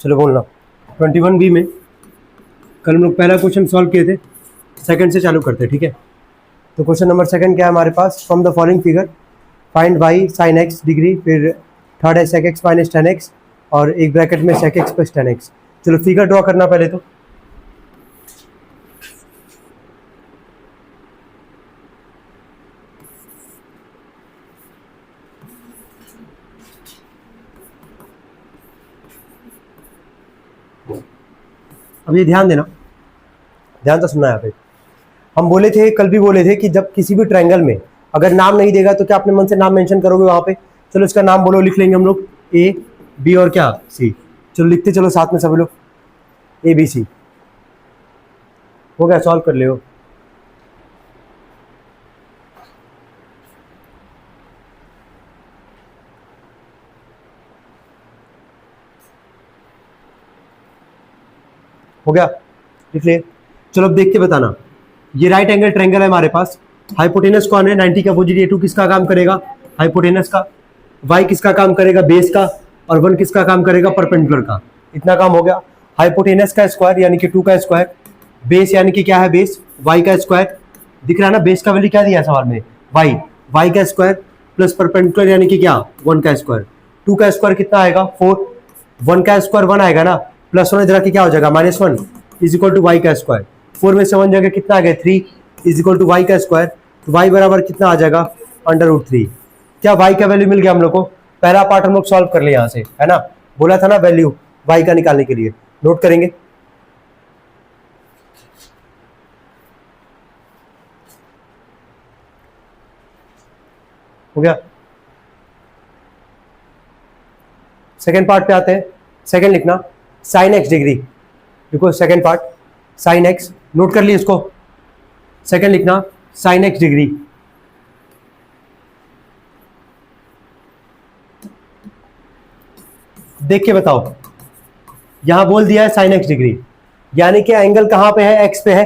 चलो बोलना। 21B में कल हम लोग पहला क्वेश्चन सॉल्व किए थे, सेकंड से चालू करते हैं, ठीक है। तो क्वेश्चन नंबर सेकंड क्या है हमारे पास, from the following figure find y sin x degree, फिर थर्ड है sec x माइनस 10x और एक ब्रैकेट में sec x प्लस 10x। चलो फिगर ड्रॉ करना पहले तो। अब ये ध्यान देना, ध्यान से सुनना। यहाँ पे हम बोले थे, कल भी बोले थे कि जब किसी भी ट्रायंगल में अगर नाम नहीं देगा तो क्या अपने मन से नाम मेंशन करोगे वहां पे। चलो इसका नाम बोलो, लिख लेंगे हम लोग A B और क्या C। चलो लिखते चलो साथ में सभी लोग, ABC। हो गया, सॉल्व कर लियो। हो गया, लिख लिए। चलो अब देख के बताना, ये राइट एंगल ट्रायंगल है हमारे पास। हाइपोटेनस कौन है, 90 का अपोजिट A2 किसका काम करेगा, हाइपोटेनस का। y किसका काम करेगा, बेस का। और 1 किसका काम करेगा, परपेंडिकुलर का। इतना काम हो गया। हाइपोटेनस का स्क्वायर यानी कि 2 का स्क्वायर, बेस यानी कि क्या है, बेस y का स्क्वायर। दिख रहा है ना, बेस का वैल्यू क्या दिया है सवाल में, y का स्क्वायर प्लस परपेंडिकुलर यानी कि क्या, 1 का स्क्वायर। 2 का स्क्वायर कितना आएगा, 4। 1 का स्क्वायर 1 आएगा ना, प्लस 1 इधर आके क्या हो जाएगा, -1 इज इक्वल टू y का स्क्वायर। 4 में से 1 जगह कितना आ गया, 3 इज इक्वल टू y का स्क्वायर। तो y बराबर कितना आ जाएगा, √3। क्या y का वैल्यू मिल गया हम लोग को। पहला पार्ट हम लोग सॉल्व कर लिया यहाँ से, है ना। बोला था ना वैल्यू y का निकालने के लिए, नोट करेंगे। हो गया। सेकेंड पार्ट पे आते हैं। सेकेंड लिखना sin x डिग्री, देखो second part sin x, note कर लिए इसको। सेकेंड लिखना sin x डिग्री। देख के बताओ, यहां बोल दिया है sin x डिग्री, यानी कि एंगल कहां पे है, x पे है।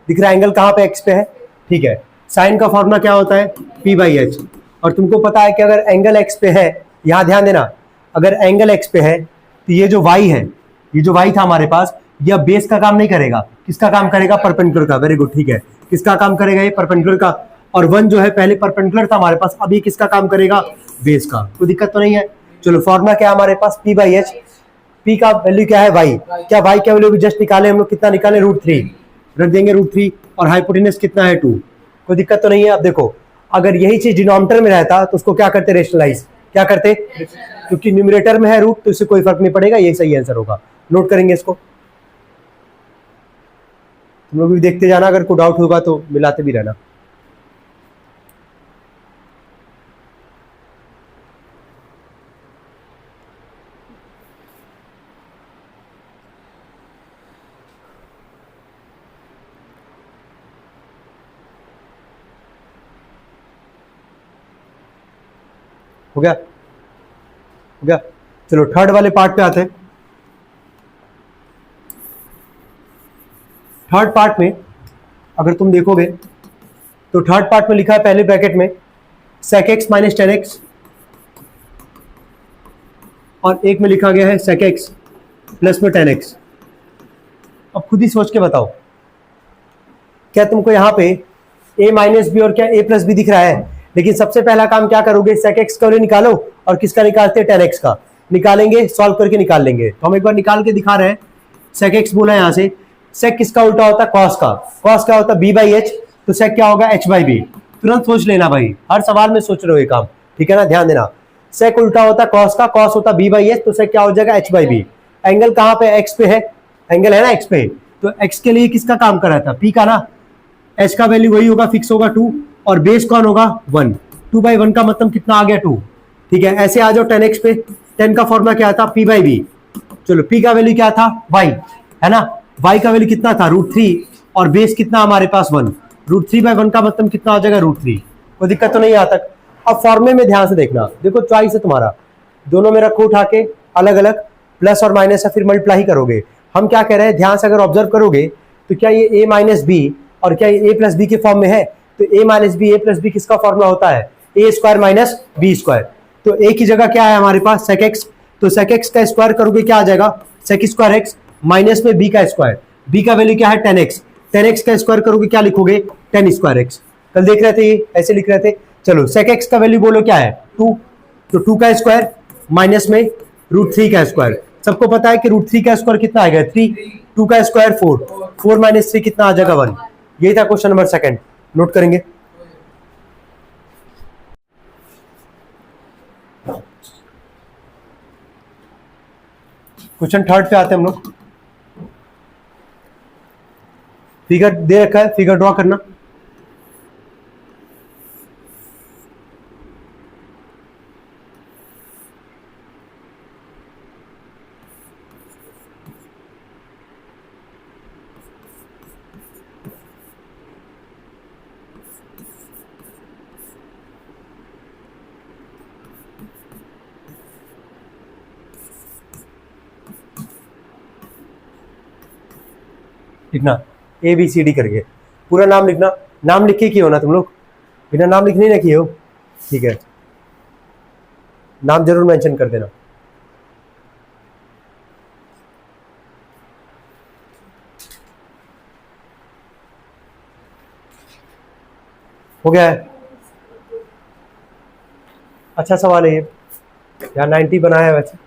दिख रहा है एंगल कहां पे, x पे है, ठीक है। साइन का फॉर्मूला क्या होता है, p/h। और तुमको पता है कि अगर एंगल x पे है, यहां ध्यान देना, अगर एंगल x पे है तो ये जो y है, ये जो y था हमारे पास, यह बेस का काम नहीं करेगा, किसका काम करेगा, परपेंडिकुलर का। वेरी गुड, ठीक है। किसका काम करेगा, ये परपेंडिकुलर का। और 1 जो है पहले परपेंडिकुलर था हमारे पास, अब ये किसका काम करेगा, बेस का। कोई दिक्कत तो नहीं है। चलो फॉर्मूला क्या है हमारे पास, p/h। p का वैल्यू क्या है, y। क्या y का वैल्यू भी जस्ट निकाले हम लोग, कितना निकाले, √3 रख देंगे, √3। और हाइपोटेनस कितना है, 2। कोई दिक्कत तो नहीं है। अब देखो, अगर यही चीज डिनोमिनेटर में रहता तो उसको क्या करते, रेशनलाइज। क्या करते, क्योंकि न्यूमरेटर में है रूट तो इससे कोई फर्क नहीं पड़ेगा, ये सही आंसर होगा। नोट करेंगे इसको, तुम लोग भी देखते जाना, अगर कोई डाउट होगा तो मिलाते भी रहना। हो गया, हो गया। चलो थर्ड वाले पार्ट पे आते हैं। थर्ड पार्ट में अगर तुम देखोगे तो थर्ड पार्ट में लिखा है पहले ब्रैकेट में sec x माइनस 10x, और एक में लिखा गया है sec x प्लस में 10x। अब खुद ही सोच के बताओ, क्या तुमको यहाँ पे a माइनस बी और क्या a प्लस बी दिख रहा है। लेकिन सबसे पहला काम क्या करोगे, sec x का वैल्यू निकालो, और किसका निकालते हैं, 10x का निकालेंगे, सॉल्व करके निकाल लेंगे। तो हम एक बार निकाल के दिखा रहे हैं। sec x बोला यहाँ से, sec किसका उल्टा होता है, cos का। cos क्या होता है, b/h, तो sec क्या होगा, h/b। तुरंत सोच लेना भाई, हर सवाल में सोच रहे हो ये काम, ठीक है ना, ध्यान देना। sec उल्टा होता है cos का, cos होता है b/h, तो sec क्या हो जाएगा, h/b। एंगल कहाँ पे, x पे है, एंगल है ना x पे, तो x के लिए किसका काम कर रहा था, p का ना। h का वैल्यू वही होगा, फिक्स होगा 2, और बेस कौन होगा, 1। 2/1 का मतलब कितना आ गया, 2, ठीक है। ऐसे आ जाओ 10x पे, 10 का फॉर्मूला क्या था, p/b। चलो p का वैल्यू क्या था, y, है ना। y का वैल्यू कितना था, √3, और बेस कितना हमारे पास 1। √3/1 का मतलब कितना हो जाएगा, √3। कोई दिक्कत तो नहीं यहाँ तक। अब फॉर्मूले में ध्यान से देखना, देखो चॉइस है तुम्हारा, दोनों में रखो उठा के अलग अलग, प्लस और माइनस है, फिर मल्टीप्लाई करोगे। हम क्या कह रहे हैं, ध्यान से अगर ऑब्जर्व करोगे तो क्या ये a माइनस बी और क्या ये a प्लस बी के फॉर्म में है। तो a minus B, a plus B किसका फॉर्मूला होता है, a square minus B square. तो a की जगह क्या है हमारे पास, sec x, तो sec x का स्क्वायर करोगे क्या आ जाएगा, सेक स्क्वायर एक्स माइनस में बी का स्क्वायर, बी का वैल्यू क्या है 10x, 10x का स्क्वायर करोगे क्या लिखोगे 10 स्क्वायर एक्स। कल देख रहे थे ये ऐसे लिख रहे थे। चलो सेक एक्स का वैल्यू बोलो क्या है 2, तो 2 का स्क्वायर माइनस में √3 का स्क्वायर। सबको पता है कि √3 का स्क्वायर कितना आएगा 3, 2 का स्क्वायर 4, 4 माइनस 3 कितना आ जाएगा 1। यही था क्वेश्चन नंबर सेकंड, नोट करेंगे। क्वेश्चन थर्ड पे आते हैं हम लोग। फिगर दे रखा है, फिगर ड्रॉ करना। लिखना ABCD करके, पूरा नाम लिखना, नाम लिख के किए हो ना तुम लोग, बिना नाम लिखने ना किए हो, ठीक है, नाम जरूर मेंशन कर देना। हो गया है, अच्छा सवाल है ये, यहाँ 90 बनाया है वैसे।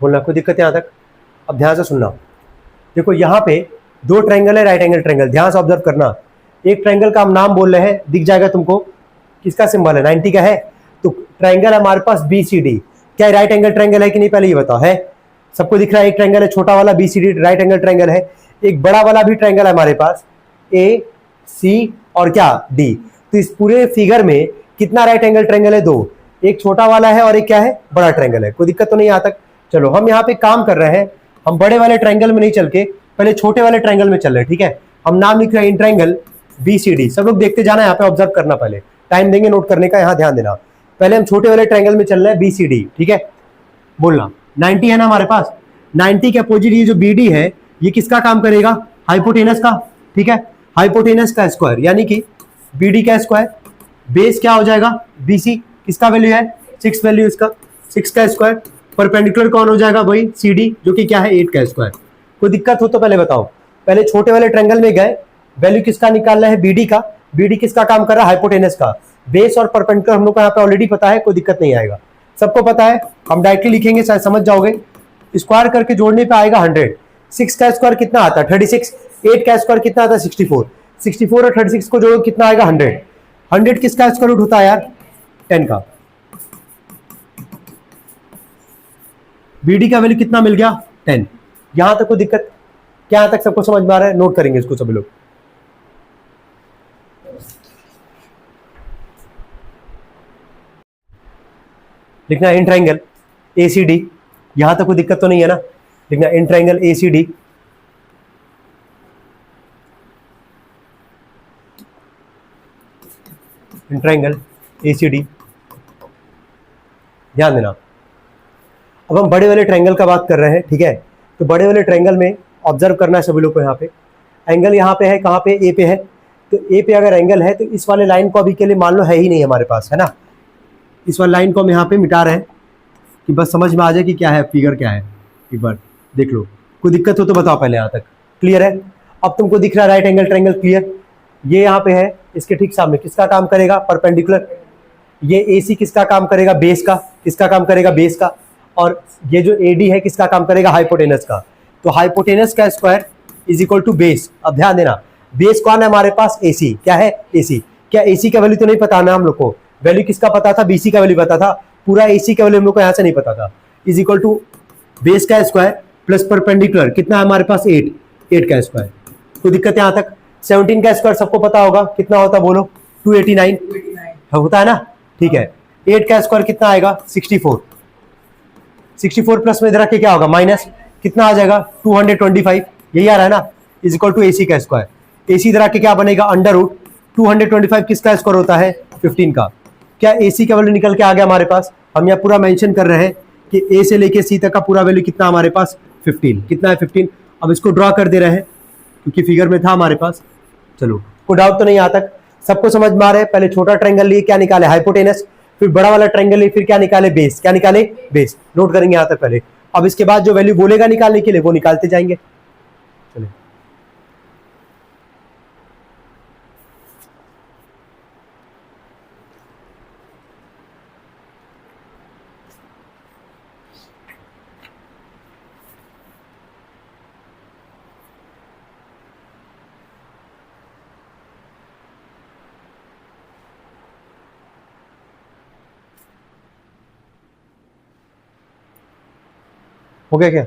बोलना कोई दिक्कत है यहाँ तक? अब ध्यान से सुनना। देखो यहाँ पे दो ट्रायंगल है, राइट एंगल ट्रायंगल, ध्यान से ऑब्जर्व करना। एक ट्रायंगल का हम नाम बोल रहे हैं, दिख जाएगा तुमको, किसका सिंबल है 90 का है, तो ट्रायंगल है हमारे पास BCD। क्या राइट एंगल ट्रायंगल है कि नहीं पहले ये बताओ? है, सबको दिख रहा है। एक ट्रायंगल है छोटा वाला BCD, राइट एंगल ट्रायंगल है। एक बड़ा वाला भी ट्रायंगल है हमारे पास AC और क्या D। तो इस पूरे फिगर में कितना राइट एंगल ट्रायंगल है? 2। एक छोटा वाला है और एक क्या है, बड़ा ट्रायंगल है। कोई दिक्कत तो नहीं यहाँ तक? चलो हम यहाँ पे काम कर रहे हैं, हम बड़े वाले ट्रायंगल में नहीं चल के पहले छोटे वाले ट्रायंगल में चल रहे हैं, ठीक है। हम नाम लिख रहे हैं इन ट्रायंगल BCD। सब लोग देखते जाना, यहाँ पे ऑब्जर्व करना, पहले टाइम देंगे नोट करने का, यहाँ ध्यान देना। पहले हम छोटे वाले ट्रायंगल में चल रहे हैं BCD, ठीक है। बोलना 90 है ना हमारे पास, 90 के अपोजिट ये जो BD है, ये किसका काम करेगा? हाइपोटेनस का, ठीक है। हाइपोटेनस का स्क्वायर यानी कि BD का स्क्वायर, बेस क्या हो जाएगा BC, किसका वैल्यू है 6 वैल्यू इसका, 6 का स्क्वायर। परपेंडिकुलर कौन हो जाएगा? वही CD जो कि क्या है 8 का स्क्वायर। कोई दिक्कत हो तो पहले बताओ। पहले छोटे वाले ट्रायंगल में गए, वैल्यू किसका निकालना है? BD का। BD किसका काम कर रहा है? हाइपोटेनस का। बेस और परपेंडिकुलर हम लोग को यहाँ पे ऑलरेडी पता है, कोई दिक्कत नहीं आएगा, सबको पता है। हम डायरेक्टली लिखेंगे, शायद समझ जाओगे। स्क्वायर करके जोड़ने पे आएगा 100। 6 का स्क्वायर कितना आता है? 36। 8 का स्क्वायर कितना आता है? 64। 64 और 36 को जोड़ो कितना आएगा? 100। 100 किसका स्क्वायर रूट होता है यार? 10 का। BD का वैल्यू कितना मिल गया? 10। यहां तक कोई दिक्कत? क्या यहां तक सबको समझ में आ रहा है? नोट करेंगे इसको सभी लोग। लिखना इन ट्रायंगल ACD, यहां तक कोई दिक्कत तो नहीं है ना? लिखना in triangle ACD, in triangle ACD। ध्यान देना, अब हम बड़े वाले ट्रायंगल का बात कर रहे हैं, ठीक है। तो बड़े वाले ट्रायंगल में ऑब्जर्व करना है सभी लोग को। यहाँ पे एंगल यहाँ पे है, कहाँ पे? A पे है। तो A पे अगर एंगल है तो इस वाले लाइन को अभी के लिए मान लो है ही नहीं हमारे पास, है ना। इस वाले लाइन को हम यहाँ पे मिटा रहे हैं कि बस समझ में आ जाए कि क्या है, फिगर क्या है। एक बार देख लो, कोई दिक्कत हो तो बताओ पहले। यहाँ तक क्लियर है? अब तुमको दिख रहा है राइट एंगल ट्रायंगल, क्लियर। ये यहाँ पे है, इसके ठीक सामने किसका काम करेगा? परपेंडिकुलर। ये AC किसका काम करेगा? बेस का। किसका काम करेगा? बेस का। और ये जो AD है किसका काम करेगा? हाइपोटेनस का। तो हाइपोटेनस का square is equal to base. अब ध्यान देना, बेस कौन है हमारे पास? AC। क्या है? AC। क्या AC का वैल्यू तो नहीं पता ना हम लोग को? वैल्यू किसका पता था? BC का वैल्यू पता था, पूरा AC का वैल्यू हम लोग को यहाँ से नहीं पता था। इज इक्वल टू बेस का स्क्वायर प्लस परपेंडिकुलर, कितना है हमारे पास? 8। 8 का स्क्वायर। कोई दिक्कत है यहाँ तक? 17 का स्क्वायर सबको पता होगा, कितना होता बोलो? 289 होता है ना, ठीक है। 8 का स्क्वायर कितना आएगा? 64। 64 प्लस में इधर रख के क्या होगा? माइनस, कितना आ जाएगा? 225। यही आ रहा है ना, इज इक्वल टू AC का स्क्वायर। AC इधर आके क्या बनेगा, अंडर रूट 225 किसका स्क्वायर होता है, 15 का। क्या AC का वैल्यू निकल के आ गया हमारे पास। हम यहाँ पूरा मेंशन कर रहे हैं कि A से लेके C तक का पूरा वैल्यू कितना हमारे पास, 15। कितना है, 15। अब इसको ड्रॉ कर दे रहे हैं क्योंकि फिगर में था हमारे पास। चलो, कोई डाउट तो नहीं यहाँ तक, सबको समझ में आ रहा है। पहले छोटा ट्रायंगल लिए, क्या निकाले, हाइपोटेनस, फिर बड़ा वाला ट्रायंगल लिए, फिर क्या निकाले, बेस। क्या निकाले, बेस। नोट करेंगे यहाँ तक पहले। अब इसके बाद जो वैल्यू बोलेगा निकालने के लिए वो निकालते जाएंगे। चलिए, हो गया क्या,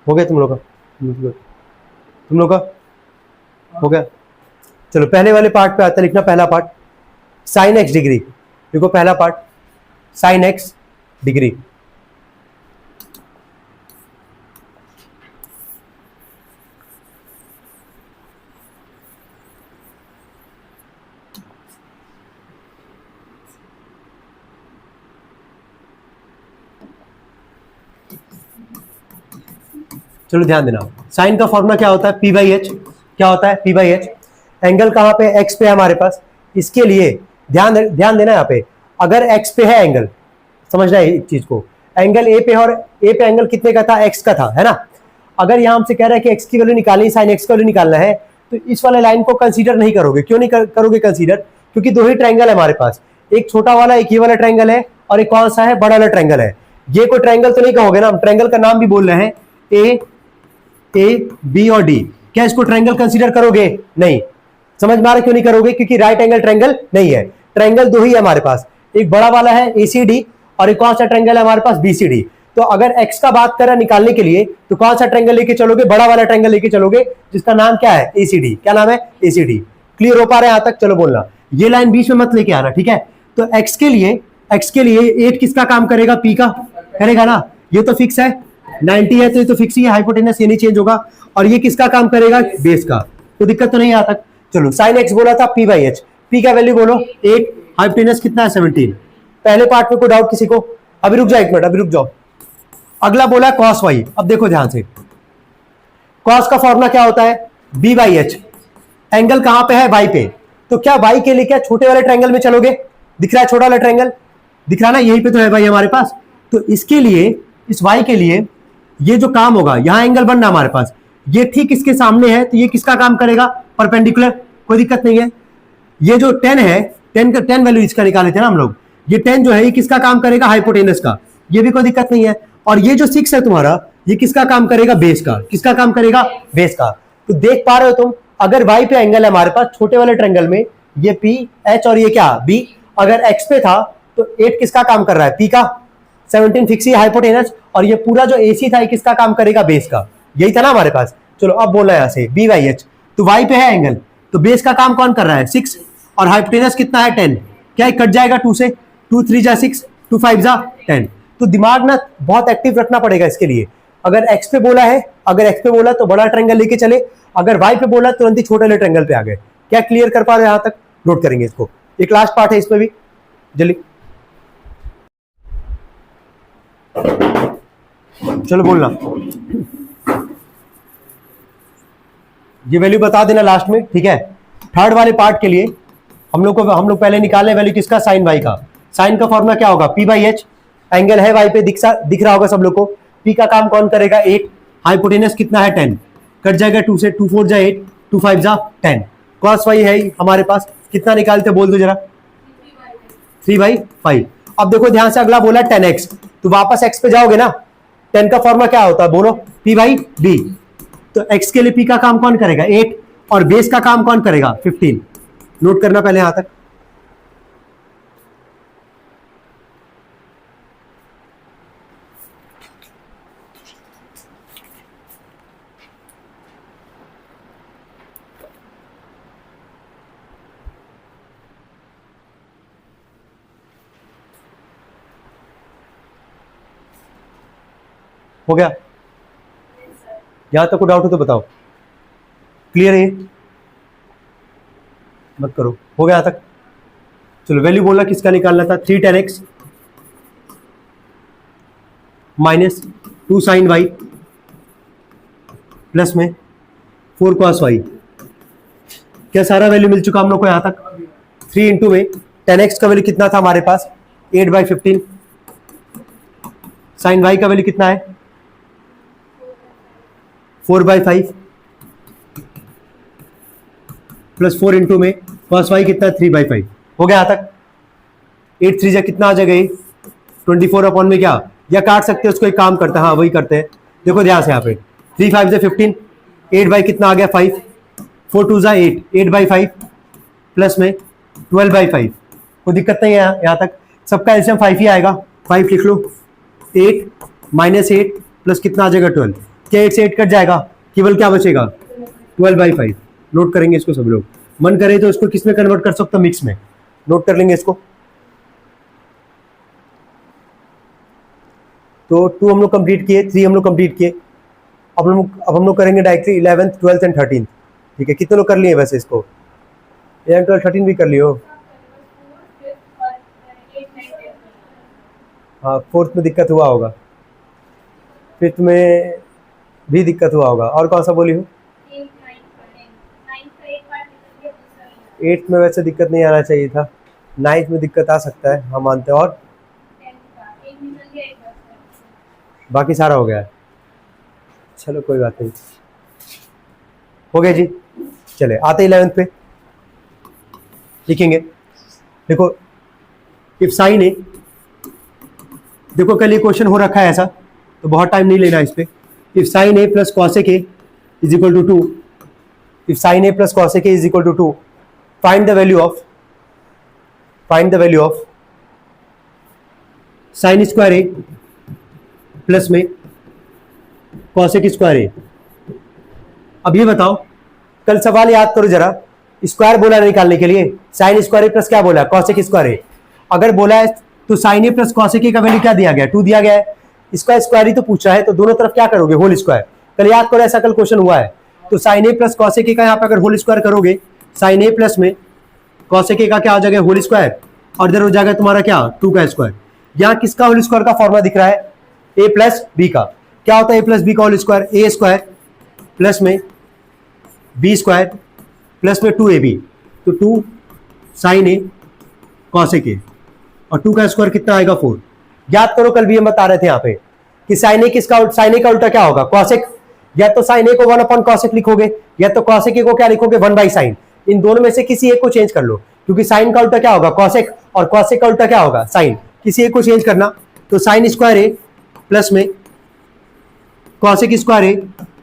हो गया तुम लोग का, तुम लोग का हो गया। चलो पहले वाले पार्ट पे आता है, लिखना पहला पार्ट, साइन एक्स डिग्री। देखो पहला पार्ट, साइन एक्स डिग्री। चलो ध्यान देना, साइन का फॉर्मूला क्या होता है, पी बाई एच। क्या होता है, पी बाई एच। एंगल कहां पे, एक्स पे है हमारे पास। इसके लिए ध्यान देना यहाँ पे, अगर एक्स पे है एंगल, समझना है इस चीज को, एंगल ए पे, और ए पे एंगल कितने का था, एक्स का था, है ना। अगर यहाँ हमसे कह रहा है कि एक्स की वैल्यू निकालनी, साइन एक्स का वैल्यू निकालना है, तो इस वाले लाइन को कंसीडर नहीं करोगे। क्यों नहीं करोगे कंसीडर, क्योंकि दो ही ट्रायंगल है हमारे पास, एक छोटा वाला, एक ये वाला ट्रायंगल है, और एक कौन सा है, बड़ा वाला ट्रायंगल है। ये कोई ट्रायंगल तो नहीं कहोगे ना, हम ट्रायंगल का नाम भी बोल रहे हैं, ए बी और डी। क्या इसको ट्रायंगल कंसीडर करोगे, नहीं। समझ में आ रहा क्यों नहीं करोगे, क्योंकि राइट एंगल ट्रायंगल नहीं है। ट्रायंगल दो ही है हमारे पास, एक बड़ा वाला है एसीडी, और एक कौन सा ट्रायंगल है हमारे पास, बीसीडी। तो अगर एक्स का बात करें निकालने के लिए, तो कौन सा ट्रायंगल लेके चलोगे, बड़ा वाला ट्रायंगल लेके चलोगे, जिसका नाम क्या है, एसीडी। क्या नाम है, एसीडी। क्लियर हो पा रहा है यहां तक, चलो बोलना, ये लाइन बीच में मत लेके आना, ठीक है। तो एक्स के लिए 8 किसका काम करेगा, पी का करेगा ना, ये तो फिक्स है, 90 है तो ये तो फिक्स ही है, हाइपोटेनस ये नहीं चेंज होगा। और ये किसका काम करेगा, बेस का, तो दिक्कत तो नहीं आता। चलो साइन एक्स बोला था, पी बाई एच, पी का वैल्यू बोलो 8, हाइपोटेनस कितना है, 17। पहले पार्ट में कोई डाउट किसी को, अभी रुक जाओ एक मिनट, अभी रुक जाओ। अगला बोला कॉस वाई। अब देखो ध्यान से, कॉस का फॉर्मूला क्या होता है, बी बाई एच। एंगल कहां पे है, वाई पे। तो क्या वाई के लिए क्या छोटे वाले ट्रायंगल में चलोगे, दिख रहा है छोटा वाला ट्रायंगल, दिख रहा ना, यहीं पे तो है भाई हमारे पास। तो इसके लिए, इस वाई के लिए ये जो काम होगा, यहां एंगल बनना हमारे पास, ये ठीक इसके सामने है, तो ये किसका काम करेगा, परपेंडिकुलर, कोई दिक्कत नहीं है। ये जो 10 है, 10 वैल्यू इसका निकाले थे ना हम लोग, ये 10 जो है ये किसका काम करेगा, हाइपोटेनस का, ये भी कोई दिक्कत नहीं है। और ये जो 6 है तुम्हारा, ये किसका काम करेगा, बेस का। किसका काम करेगा, बेस का। तो देख पा रहे हो तुम, अगर वाई पे एंगल है हमारे पास छोटे वाले ट्रायंगल में, ये पी एच और ये क्या, बी। अगर एक्स पे था तो 8 किसका काम कर रहा है, पी का, 17 फिक्स ही हाइपोटेनस, और ये पूरा जो एसी था ये किसका काम करेगा, बेस का। यही था ना हमारे पास। चलो अब बोलना है यहां से, बी वाई एच। तो वाई पे है एंगल, तो बेस का काम कौन कर रहा है, 6, और हाइपोटेनस कितना है, 10। क्या कट जाएगा 2 से, 2 3 जा 6, 2 5 जा 10। तो दिमाग ना बहुत एक्टिव रखना पड़ेगा इसके लिए। अगर एक्स पे बोला है, अगर एक्स पे बोला तो बड़ा ट्रायंगल लेके चले, अगर वाई पे बोला तुरंत ही छोटे वाले ट्रायंगल पे आ गए। क्या क्लियर कर पा रहे हो, यहां तक नोट करेंगे इसको। एक लास्ट पार्ट है इसमें भी, जल्दी चलो बोलना, ये वैल्यू बता देना लास्ट में, ठीक है। थर्ड वाले पार्ट के लिए हम लोग पहले निकाले वैल्यू किसका, साइन वाई का। साइन का फॉर्मूला क्या होगा, पी बाई एच। एंगल है वाई पे, दिख रहा होगा सब लोग को। पी का काम कौन करेगा, 8, हाइपोटेनस कितना है, 10। कट जाएगा 2 से, 2 4 जा 8, 2 5 जा 10। कॉस वाई है हमारे पास, कितना निकालते बोल दो जरा, 3/5। अब देखो ध्यान से, अगला बोला 10x, तो वापस x पे जाओगे ना। 10 का फॉर्मूला क्या होता है बोलो, p बाई b। तो x के लिए p का काम कौन करेगा, 8, और बेस का काम कौन करेगा, 15। नोट करना पहले यहां तक। हो गया, यहां तक को डाउट हो तो बताओ, क्लियर है। मत करो, हो गया यहाँ तक। चलो वैल्यू बोला किसका निकालना था, 3 tan x minus 2 sin y plus में 4 cos y। क्या सारा वैल्यू मिल चुका हम लोग को यहाँ तक। 3 इंटू में tan x का वैल्यू कितना था हमारे पास 8/15, sin y का वैल्यू कितना है 4/5 प्लस 4 इंटू में cos y कितना 3/5। हो गया यहाँ तक। 8 3 जा कितना आ जाएगा 24 अपॉन में क्या, या काट सकते हैं उसको, एक काम करते हैं, हाँ वही करते हैं। देखो ध्यान से यहाँ पे 3 5 से 15, 8 बाई कितना आ गया 5, 4 2 जा 8, 8/5 प्लस में 12/5। कोई दिक्कत नहीं है यहाँ तक। सबका एलसीएम 5 ही आएगा, 5 लिख लो। 8 माइनस 8 प्लस कितना आ जाएगा 12। क्या 8 से 8 कट जाएगा, केवल क्या बचेगा 12/5। नोट करेंगे इसको सब लोग, मन करे तो इसको किस में कन्वर्ट कर सकते हो, मिक्स में। नोट कर लेंगे इसको। तो 2 हम लोग कंप्लीट किए, 3 हम लोग कंप्लीट किए। अब हम लोग करेंगे directly 11th 12th and 13th। ठीक है, कितने लोग कर लिए वैसे इसको, 11 12 13 भी कर लियो। हाँ 4th में दिक्कत हुआ होगा, 5th में भी दिक्कत हुआ होगा। और कौन सा बोली हो, 8th में वैसे दिक्कत नहीं आना चाहिए था, 9th में दिक्कत आ सकता है, हम मानते हैं। और बाकी सारा हो गया है, चलो कोई बात नहीं, हो गया जी। चले आते 11th पे लिखेंगे। देखो इफ साइन ए, देखो कल ये क्वेश्चन हो रखा है ऐसा, तो बहुत टाइम नहीं लेना इस पे। If sine A plus cosec A is equal to 2, if sine A plus cosec A is equal to 2, find the value of sine square A plus में कॉसेक स्क्वायर ए। अब ये बताओ, कल सवाल याद करो जरा, स्क्वायर बोला निकालने के लिए, साइन स्क्वायर ए प्लस क्या बोला कॉसेक स्क्वायर ए। अगर बोला है तो sine A plus cosec A का वैल्यू क्या दिया गया 2 दिया गया है, इसका स्क्वायर ही तो पूछा है, तो दोनों तरफ क्या करोगे होल स्क्वायर। कल याद करो ऐसा कल क्वेश्चन हुआ है। तो sine A plus cosec A का यहाँ पे अगर होल स्क्वायर करोगे, साइन ए प्लस में कॉसेक ए का क्या हो जाएगा होल स्क्वायर, और इधर हो जाएगा तुम्हारा क्या 2 का स्क्वायर। यहाँ किसका होल स्क्वायर का फॉर्मूला दिख रहा है ए प्लस बी का। क्या होता है ए प्लस बी का होल स्क्वायर, ए स्क्वायर प्लस में बी स्क्वायर प्लस में 2ab। तो 2 साइन ए कॉसेक ए, और 2 का स्क्वायर कितना आएगा 4। याद करो कल भी हम बता रहे थे यहाँ पे कि साइन ए किसका, साइन ए का उल्टा क्या होगा कॉसेक। या तो साइन ए को 1 अपॉन कॉसेक लिखोगे, या तो कॉसेक ए को क्या लिखोगे 1/sin। इन दोनों में से किसी एक को चेंज कर लो, क्योंकि साइन का उल्टा क्या होगा कॉसेक, और कॉसेक का उल्टा क्या होगा साइन। किसी एक को चेंज करना, तो साइन स्क्वायर ए प्लस में कॉसेक स्क्वायर ए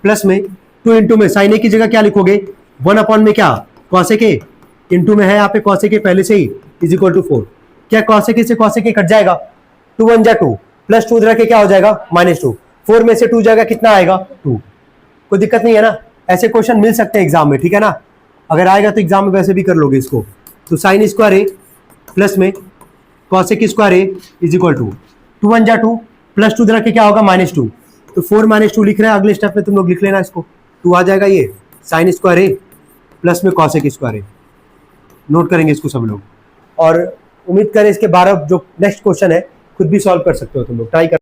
प्लस में 2 इंटू में साइन ए की जगह क्या लिखोगे 1 अपॉन में क्या कॉसेक ए, इंटू में है यहाँ पे कॉसेक ए पहले से ही, इज इक्वल टू 4। क्या कॉसेक ए से कॉसेक ए कट जाएगा, 2 1 जा 2 प्लस 2 रख के क्या हो जाएगा -2। 4 में से 2 जाएगा कितना आएगा 2। कोई दिक्कत नहीं है ना, ऐसे क्वेश्चन मिल सकते हैं एग्जाम में, ठीक है ना। अगर आएगा तो एग्जाम में वैसे भी कर लोगे इसको। तो साइन स्क्वायर ए प्लस में cosec square A is equal to 2 1 जा 2 प्लस 2 रख के क्या होगा -2। तो 4 -2 लिख रहे हैं, अगले स्टेप में तुम लोग लिख लेना इसको, 2 आ जाएगा ये साइन स्क्वायर ए प्लस में कॉसेक स्क्वायर ए। नोट करेंगे इसको सब लोग, और उम्मीद करें इसके 12 जो नेक्स्ट क्वेश्चन है खुद भी सॉल्व कर सकते हो तुम लोग, ट्राई कर।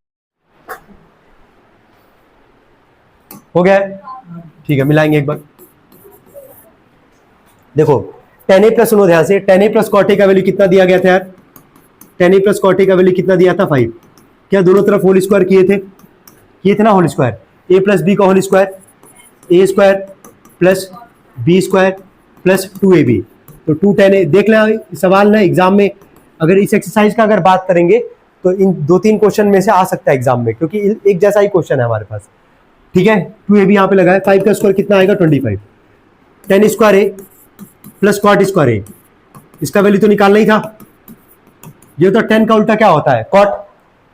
हो गया है, ठीक है मिलाएंगे एक बार। देखो tan a प्लस, सुनो ध्यान से, tan a plus cot a का वैल्यू कितना दिया गया था यार, tan a plus cot a का वैल्यू कितना दिया था 5। क्या दोनों तरफ होल स्क्वायर किए थे ना whole square, a plus B का whole square, a square plus B square plus 2ab। तो 2 tan a देख लें, सवाल ना एग्जाम में अगर इस एक्सरसाइज का अगर बात करेंगे तो इन 2-3 क्वेश्चन में से आ सकता है एग्जाम में, क्योंकि एक जैसा ही क्वेश्चन है हमारे पास, ठीक है। 2ab यहाँ पे लगा है, 5 का स्क्वायर कितना आएगा 25। tan square A plus cot square ए, इसका वैल्यू तो निकालना ही था। ये तो 10 का उल्टा क्या होता है cot,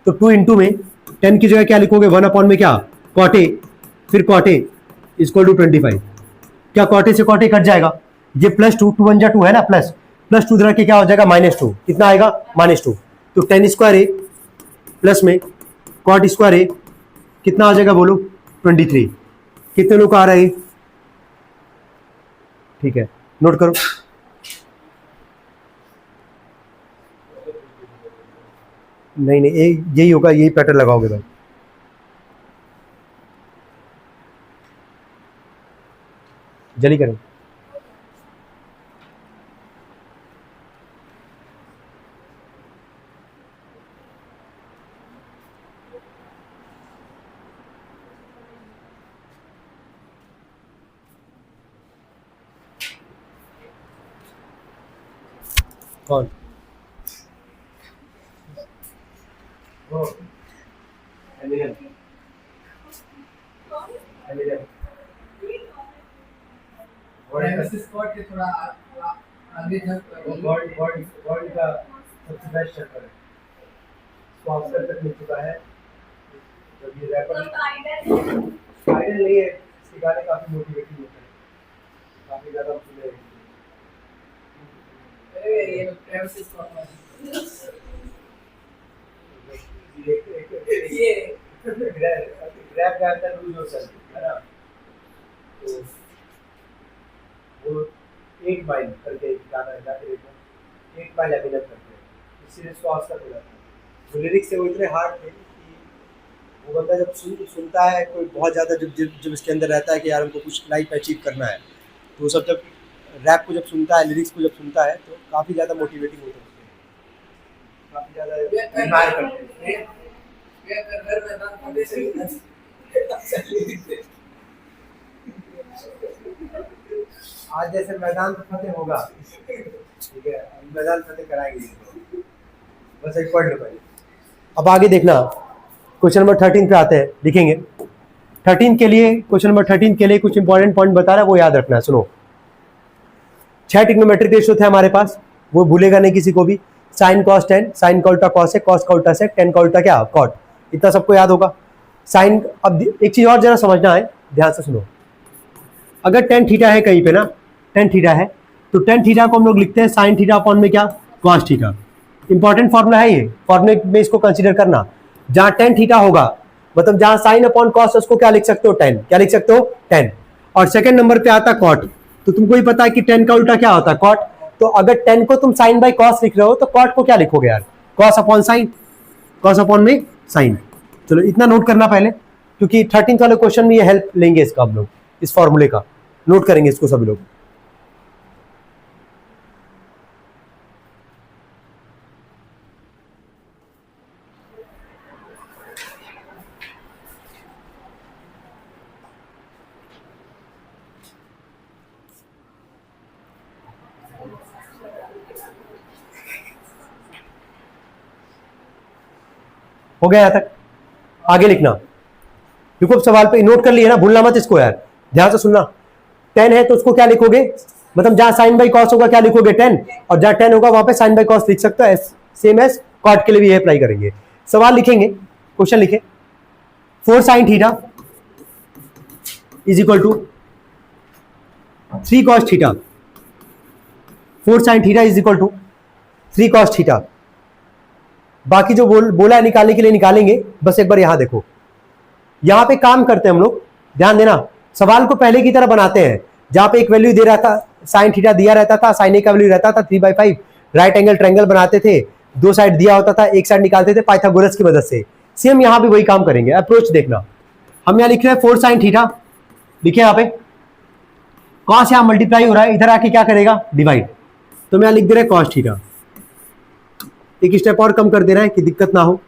तो 2 इंटू में 10 की जगह क्या लिखोगे 1 अपॉन में क्या cot a, फिर cot a इक्वल टू 25। क्या cot a से cot a कट जाएगा, ये +2 2 1 जा 2 है ना, प्लस 2 रख के क्या हो जाएगा -2, कितना आएगा -2। तो tan स्क्वायर ए प्लस में cot स्क्वायर ए कितना आ जाएगा बोलो 23। कितने लोग आ रहे हैं, ठीक है नोट करो। नहीं नहीं, यही होगा, यही पैटर्न लगाओगे भाई। जल्दी करें। कौन? थोड़ा आगे वर्ल्ड का सबसे बेस्ट शटर है, स्पॉन्सर तक मिल चुका है। तो ये रैपर आइडल नहीं है, इसके गाने काफी मोटिवेटिंग होते हैं, काफी ज्यादा सुने हैं। ये ट्रेविस स्कॉट ये रैप गाता है लूज योरसेल्फ, है ना? तो वो 8 माइल करके एक गाना है, जाके देखो, 8 माइल एमिनेम करते हैं, इस सीरीज को ऑस्कर मिला था। वो लिरिक्स से वो इतने हार्ड थे कि वो बंदा जब सुनता है कोई बहुत ज़्यादा, जब इसके अंदर रहता है कि यार हमको कुछ लाइफ अचीव करना है, तो वो सब जब रैप को जब सुनता है, लिरिक्स को जब सुनता है, तो काफ़ी ज़्यादा मोटिवेटिंग होता है, काफ़ी ज़्यादा एडमायर करते हैं। आज जैसे मैदान तो फतेह होगा, ठीक है, मैदान फतेह कराएंगे, बस एक पढ़ लो पहले। अब आगे देखना, क्वेश्चन नंबर 13 पे आते हैं, लिखेंगे 13 के लिए, क्वेश्चन नंबर 13 के लिए कुछ इंपॉर्टेंट पॉइंट बता रहा है, वो याद रखना है। सुनो, 6 ट्रिग्नोमेट्रिक रेशियो थे हमारे पास, वो भूलेगा नहीं किसी को भी। साइन कॉस टेन, साइन का उल्टा कॉस है, कॉस का उल्टा सेक, टेन का उल्टा क्या, कॉट, इतना सबको याद होगा। साइन, अब एक चीज और जरा समझना है, ध्यान से सुनो, अगर टेन थीटा है कहीं पे ना, टेन थीटा है, तो टेन थीटा को हम लोग लिखते हैं साइन थीटा अपॉन में क्या, कॉस थीटा। इंपॉर्टेंट फॉर्मूला है ये, फॉर्मूले में इसको कंसीडर करना। जहां टेन थीटा होगा, मतलब जहां साइन अपॉन कॉस, उसको क्या लिख सकते हो, टेन, क्या लिख सकते हो, टेन। और सेकंड नंबर पे आता कॉट, तो तुमको ही पता है कि टेन का उल्टा क्या होता है, कॉट। तो अगर टेन को तुम साइन बाई कॉस लिख रहे हो, तो कॉट को क्या लिखोगे यार, cos upon sine, cos upon में साइन। चलो इतना नोट करना पहले, क्योंकि 13th वाले क्वेश्चन में ये हेल्प लेंगे इसका, हम लोग इस फॉर्मूले का नोट करेंगे इसको सभी लोग। हो गया यहां तक? आगे लिखना, देखो सवाल पे नोट कर लिया ना, भूलना मत इसको यार, ध्यान से सुनना। 10 है तो उसको क्या लिखोगे, मतलब जहां साइन बाई कॉस होगा क्या लिखोगे, 10, और जहां 10 होगा वहां पे साइन बाई कॉस लिख सकते हो, सेम एज कॉट के लिए भी ये अप्लाई करेंगे। सवाल लिखेंगे, क्वेश्चन लिखे, 4 sine theta is equal to 3 cos theta, 4 sine theta is equal to 3 cos theta. बाकी जो बोला है निकालने के लिए निकालेंगे, बस एक बार यहां देखो, यहां पे काम करते हैं हम लोग, ध्यान देना, सवाल को पहले की तरह बनाते हैं, जहां पे एक वैल्यू दे रहा था, साइन थीटा दिया रहता था, साइन ए का वैल्यू रहता था 3/5, राइट एंगल ट्रायंगल बनाते थे, दो साइड दिया होता था, एक साइड निकालते थे पाइथागोरस की मदद से। सेम यहां भी वही काम करेंगे, अप्रोच देखना। हम यहां लिख रहे हैं 4 साइन थीटा, लिखे यहां पे, कॉस यहां मल्टीप्लाई हो रहा है, इधर आके क्या करेगा, डिवाइड, तो मैं यहां लिख दे रहा है कॉस थीटा, एक स्टेप और कम कर दे रहा है कि दिक्कत ना हो,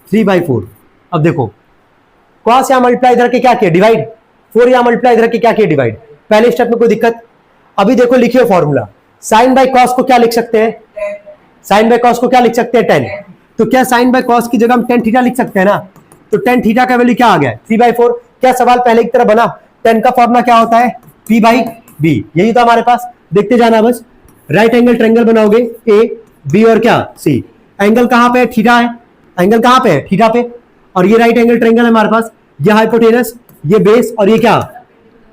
3/4। अब देखो, कॉस यहां मल्टीप्लाई इधर के क्या किया, डिवाइड, 4 यहां मल्टीप्लाई इधर के क्या किया, डिवाइड। पहले स्टेप में कोई दिक्कत? अभी देखो लिखिए फॉर्मूला, साइन बाय कॉस को क्या लिख सकते हैं, साइन बाय कॉस को क्या लिख सकते हैं, 10। तो क्या साइन बाय कॉस की जगह हम tan थीटा लिख सकते हैं ना, तो tan थीटा का वैल्यू क्या आ गया, 3/4। क्या सवाल पहले की तरह बना, tan का फॉर्मूला क्या होता है, P/B, यही था हमारे पास, देखते जाना बस। राइट एंगल ट्रायंगल बनाओगे, A B और क्या C, एंगल कहां पे है, थीटा है, एंगल कहां पे है, थीटा पे, और ये राइट एंगल ट्रायंगल है हमारे पास, ये हाइपोटेनस, ये बेस, और ये क्या,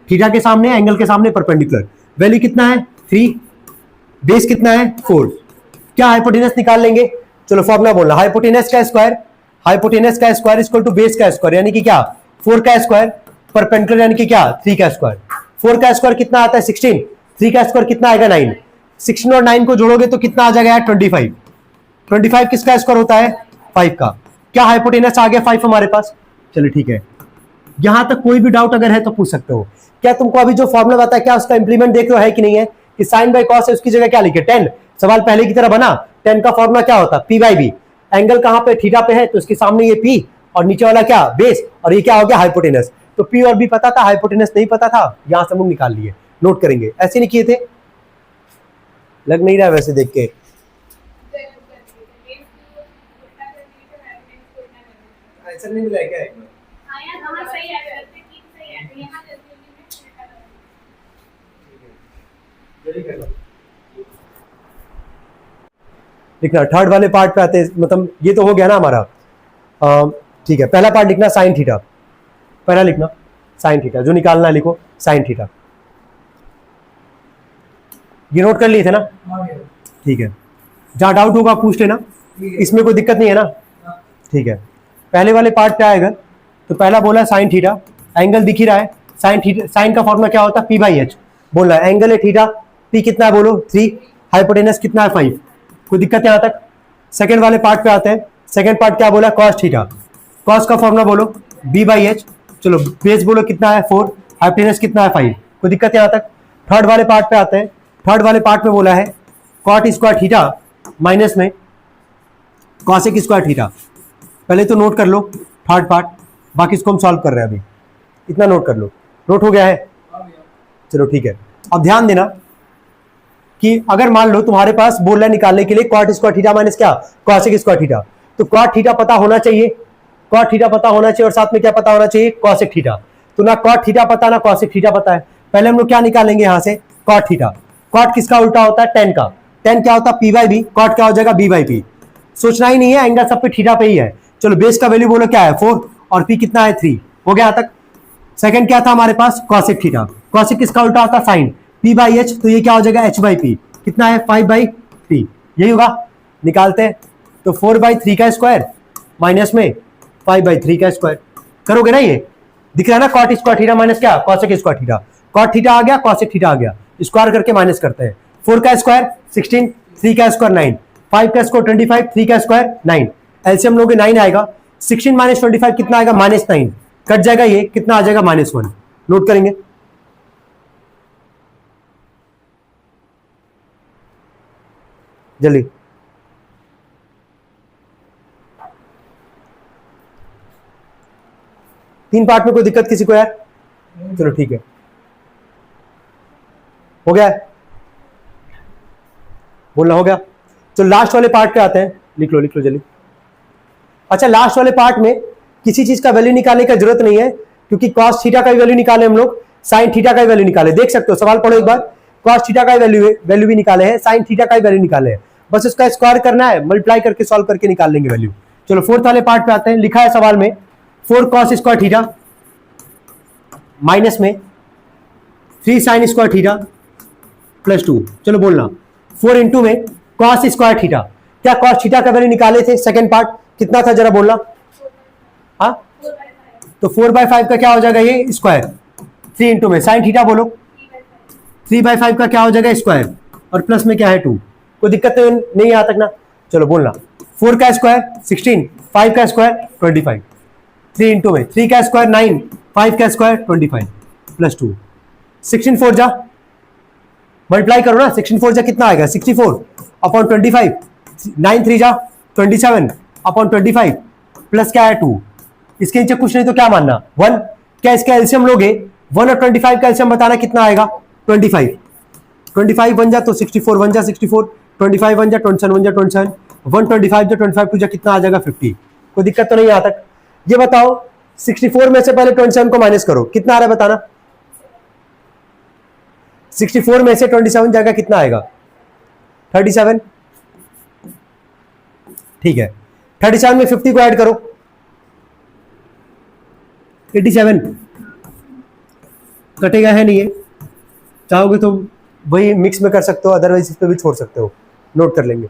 थीटा के सामने, एंगल के सामने परपेंडिकुलर। वैल्यू कितना है 3, बेस कितना है 4, क्या हाइपोटेनस निकाल लेंगे। चलो फॉर्मूला बोलना, हाइपोटेनस का स्क्वायर, हाइपोटेनस का स्क्वायर इक्वल टू बेस का स्क्वायर, यानी कि क्या 4 का स्क्वायर, परपेंडिकुलर यानी कि क्या 3 का स्क्वायर। 4 का स्क्वायर कितना आता है 16, 3 का स्क्वायर कितना आएगा 9, 16 और 9 को जोड़ोगे तो कितना आ जाएगा 25। 25 किसका स्क्वायर होता है, 5 का। क्या हाइपोटेनस आ गया 5 हमारे पास? चलो ठीक है, यहां तक कोई भी डाउट अगर है तो पूछ सकते हो। क्या तुमको अभी जो फॉर्मूला बताया क्या उसका इंप्लीमेंट देख रहे हो है कि नहीं है? कि साइन बाय कॉस है उसकी जगह क्या लिखे 10। सवाल पहले की तरह बना, 10 का फॉर्मूला क्या होता? P by B. एंगल कहां पे? थीटा पे है, तो इसके सामने ये पी और नीचे वाला क्या? बेस, और ये क्या हो गया? हाइपोटेनस। तो पी और बी पता था, हाइपोटेनस नहीं पता था, यहां से हम लोग निकाल लिए। नोट करेंगे, ऐसे नहीं किए थे? लग नहीं रहा वैसे देख के। आंसर नहीं मिला क्या? एक लिखना थर्ड वाले पार्ट पे आते हैं, मतलब ये तो हो गया ना हमारा। ठीक है, पहला पार्ट लिखना साइन थीटा, पहला लिखना साइन थीटा, जो निकालना है लिखो साइन थीटा। ये नोट कर लिए थे ना? ठीक है, जहां डाउट होगा पूछ लेना, इसमें कोई दिक्कत नहीं है ना? ठीक है, पहले वाले पार्ट पे आएगा तो पहला बोला साइन थीटा, एंगल दिख ही रहा है, साइन थीटा, साइन का फॉर्मूला क्या होता है? P by H. बोलना है एंगल है थीटा, पी कितना है बोलो 3, हाइपोटेनस कितना है 5। कोई दिक्कत यहाँ तक? सेकंड वाले पार्ट पे आते हैं, सेकंड पार्ट क्या बोला? कॉस थीटा, कॉस का फॉर्मूला बोलो बी बाई एच। चलो बेस बोलो कितना है 4, हाइपोटेनस कितना है 5। कोई दिक्कत यहाँ तक? थर्ड वाले पार्ट पे आते हैं, थर्ड वाले पार्ट में बोला है कॉट स्क्वायर थीटा माइनस में कॉसेक स्क्वायर थीटा। पहले तो नोट कर लो थर्ड पार्ट, बाकी इसको हम सॉल्व कर रहे हैं अभी। इतना नोट कर लो, नोट हो गया है? चलो ठीक है, अब ध्यान देना कि अगर मान लो तुम्हारे पास बोल रहा है निकालने के लिए कॉट स्क्वायर थीटा माइनस क्या? कॉसेक स्क्वायर थीटा, तो कॉट थीटा पता होना चाहिए, कॉट थीटा पता होना चाहिए और साथ में क्या पता होना चाहिए? Cosec theta. तो ना कॉट थीटा पता ना कॉसेक थीटा पता है, पहले हम लोग क्या निकालेंगे यहां से? Cot theta. कॉट किसका उल्टा होता है? 10 का। 10 क्या होता है? P by B. कॉट क्या हो जाएगा? B by P. सोचना ही नहीं है, एंगल सब पे थीटा पे ही है। चलो बेस का वैल्यू बोलो क्या है? 4 और पी कितना है? 3। हो गया तक? सेकंड क्या था हमारे पास? Cosec theta. कॉसेक किसका उल्टा होता है? साइन। पी बाई एच, तो ये क्या हो जाएगा? H by P. कितना है? 5/3। यही होगा, निकालते हैं। तो 4/3 का स्क्वायर माइनस में 5/3 का स्क्वायर करोगे ना, ये दिख रहा है ना? कॉट स्क्वायर थीटा माइनस क्या? Cosec square theta. Cot theta आ गया, कॉसेक थीटा आ गया, स्क्वायर करके माइनस करते हैं। 4 का स्क्वायर 16, 3 का स्क्वायर 9, 5 का स्क्वायर 25, 3 का स्क्वायर 9। एलसीएम लोगे 9 आएगा, 16 माइनस 25 कितना आएगा? -9। कट जाएगा, ये कितना आ जाएगा? -1। नोट करेंगे, जल्दी। तीन पार्ट में कोई दिक्कत किसी को यार? चलो ठीक है, हो गया, बोलना हो गया। तो लास्ट वाले पार्ट पे आते हैं, लिख लो जल्दी। अच्छा, लास्ट वाले पार्ट में किसी चीज का वैल्यू निकालने का जरूरत नहीं है, क्योंकि कॉस थीटा का वैल्यू निकाले हम लोग, साइन थीटा का वैल्यू निकाले। देख सकते हो, सवाल पढ़ो एक बार। कॉस थीटा का वैल्यू भी निकाले हैं, साइन थीटा का वैल्यू निकाले हैं, बस उसका स्क्वायर करना है, मल्टीप्लाई करके सॉल्व करके निकाल लेंगे वैल्यू। चलो फोर्थ वाले पार्ट पे आते हैं। लिखा है सवाल में 4 कॉस स्क्वायर थीटा माइनस में 3 साइन स्क्वायर थीटा प्लस 2। चलो बोलना 4 इंटू में कॉस स्क्वायर थीटा। क्या कॉस थीटा का वैल्यू निकाले थे? सेकंड पार्ट कितना था जरा बोलना। हाँ, तो 4/5 का क्या हो जाएगा? ये स्क्वायर। 3 इंटू में साइन थीटा बोलो, 3/5 का क्या हो जाएगा? स्क्वायर, और प्लस में क्या है 2। कोई दिक्कत नहीं यहाँ तक ना? चलो बोलना 4 का स्क्वायर 16, 5 का स्क्वायर 25, 3 इंटू में 3 का स्क्वायर 9, 5 का स्क्वायर 25 प्लस 2। 16 4 जा, मल्टीप्लाई करो ना, 16 4 जा कितना आएगा? 64 अपॉन 25, 9 3 जा 27 अपॉन 25 प्लस क्या है 2। इसके नीचे कुछ नहीं तो क्या मानना 1। क्या इसका एलसीएम लोगे? 1 और 25 का एलसीएम बताना कितना आएगा? 25। 25 बन जा तो 64 बन जा 64, 25 बन जा 27 बन जा 27, 125 जो 25 टू जा कितना आ जाएगा 50। कोई दिक्कत तो नहीं यहाँ तक? ये बताओ 64 में से पहले 27 को माइनस करो, कितना आ रहा है बताना। 64 में से 27 जाएगा कितना आएगा? 37। ठीक है, 37 में 50 को ऐड करो, 87। कटेगा है नहीं, ये चाहोगे तो वही मिक्स में कर सकते हो, अदरवाइज इस पे भी छोड़ सकते हो। नोट कर लेंगे।